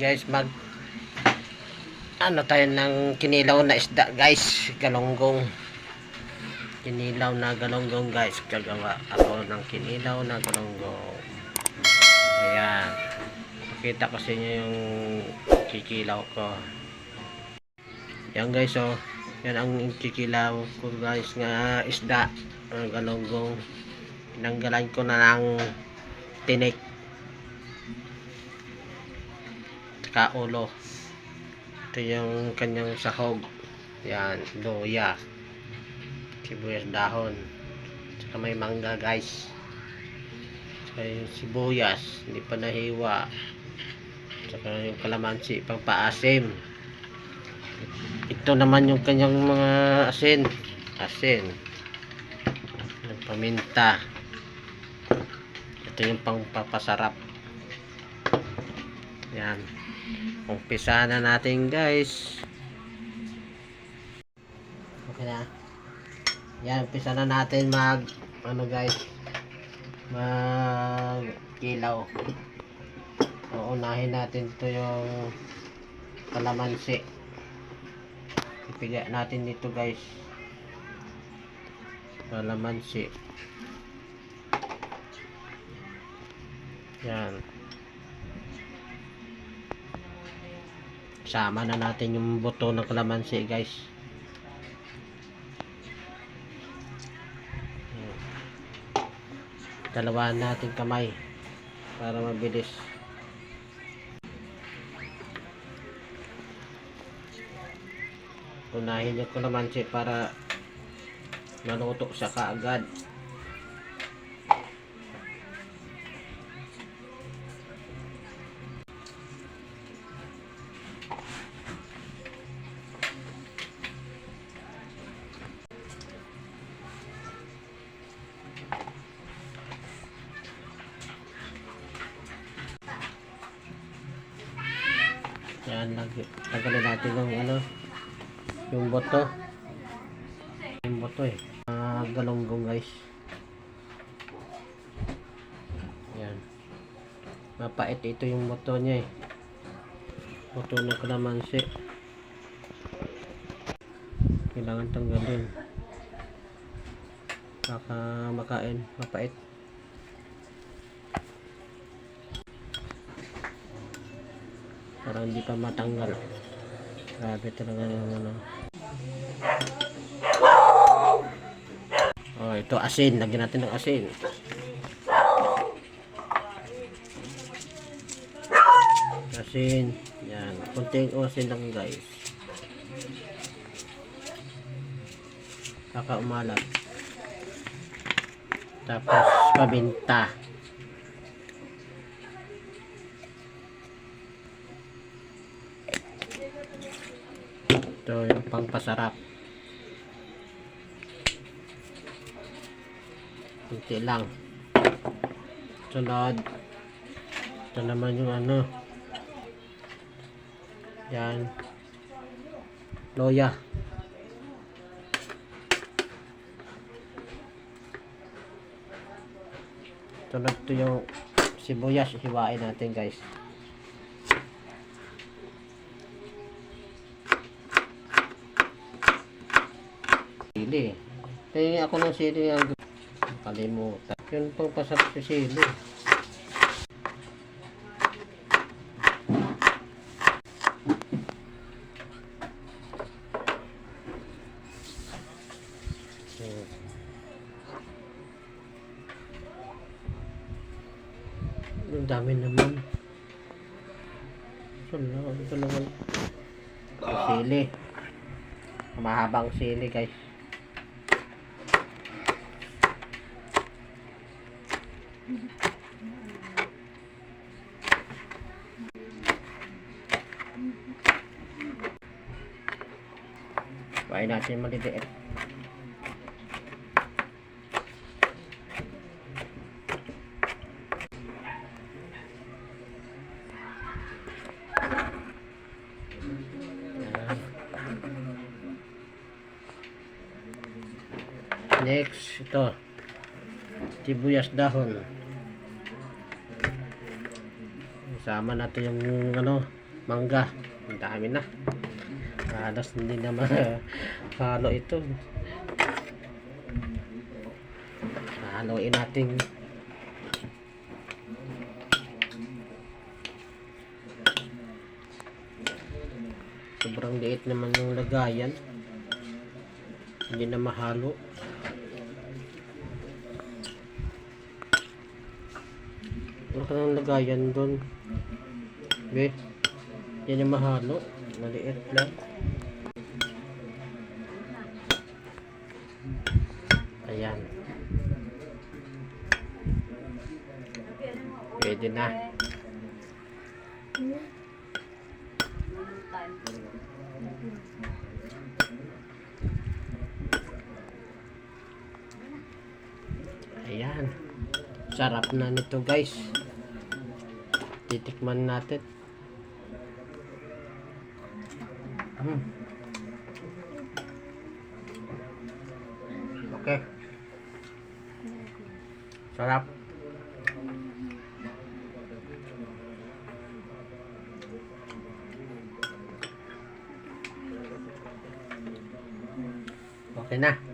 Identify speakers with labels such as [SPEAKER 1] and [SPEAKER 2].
[SPEAKER 1] guys, ano tayo ng kinilaw na isda guys, galonggong. Kinilaw na galonggong guys. Gagawa ako ng kinilaw na galonggong. Ayan. Pakita ko sa inyo yung kikilaw ko. Yan guys, oh. Yan ang kikilaw ko guys nga isda, galonggong. Tinanggalan ko na ng tinik saka ulo. Ito yung kanyang sahog. Yan, luya, sibuyas dahon, saka may mangga guys, saka yung sibuyas hindi pa nahiwa, saka yung kalamansi pang paasim. Ito naman yung kanyang mga asin, yung paminta. Ito yung pang papasarap. Yan, umpisa na natin guys. Okay na. Yan, umpisa na natin mag kilaw. Uunahin natin ito yung kalamansi. Ipiga natin dito guys, kalamansi. Yan, sama na natin yung buto ng kalamansi guys. Dalawahan natin kamay para mabilis. Unahin yung kalamansi para maluto siya kaagad. Yan, tanggalin natin yung boto. Yung boto galonggong guys. Yan, mapait ito yung boto nya boto ng kalamansi. Kailangan tanggalin baka makain, mapait. Para hindi pa matanggal. Grabe talaga yung Oh, ito asin. Lagyan natin ng asin. Asin. Yan. Kunting asin lang guys. Saka umalat. Tapos paminta. Ito yung pangpasarap. Kunti lang. Sunod. Ito naman yung yan, loya. Sunod ito yung sibuyas. Hiwain natin guys. Sili. Tingin ako ng sili ang kalimutan. Yun pang pasarap sa sili. Ang dami naman. Ito naman. Sili. Mahabang sili guys. Kain natin maliliit. Next, ito sibuyas dahon. Sama natin yung mangga. Ang dami na. Halos hindi na mahalo ito. Haluin natin. Sobrang liit naman ng lagayan. Hindi na mahalo. Wala ka ng lagayan doon. Be, hindi na mahalo. Maliit lang. Ayan. Pwede na. Ayan. Sarap na nito guys. Titikman natin. Okay. Sarap. Okay na.